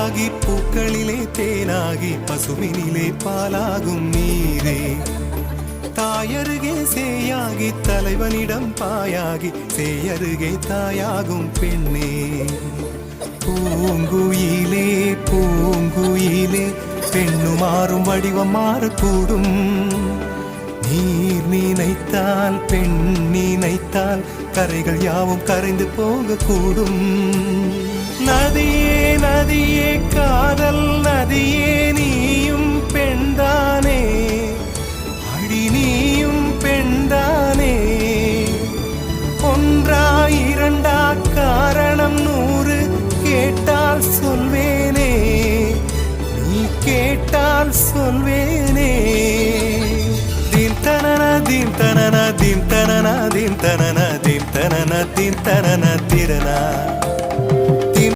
பூவாகி பூக்களிலே தேனாகி பசுவினிலே பாலாகும் நீரே தாயருகே சேயாகி தலைவனிடம் பாயாகி சேயருகே தாயாகும் பெண்ணே பூங்குயிலே பூங்குயிலே பெண்ணு மாறும் வடிவம் மாறக்கூடும் நீர் நினைத்தால் பெண் நினைத்தால் கரைகள் யாவும் கரைந்து போகக்கூடும் நதியே நதியே காதல் நதியே நீயும் பெண்தானே அடி நீயும் பெண்தானே ஒன்றா இரண்டா காரணம் 100 கேட்டால் சொல்வேனே நீ கேட்டால் சொல்வேனே தீம் தனன தீம் தனன தீம் தனன தீம் தனன தீம் தனன தீம் தனன திரனா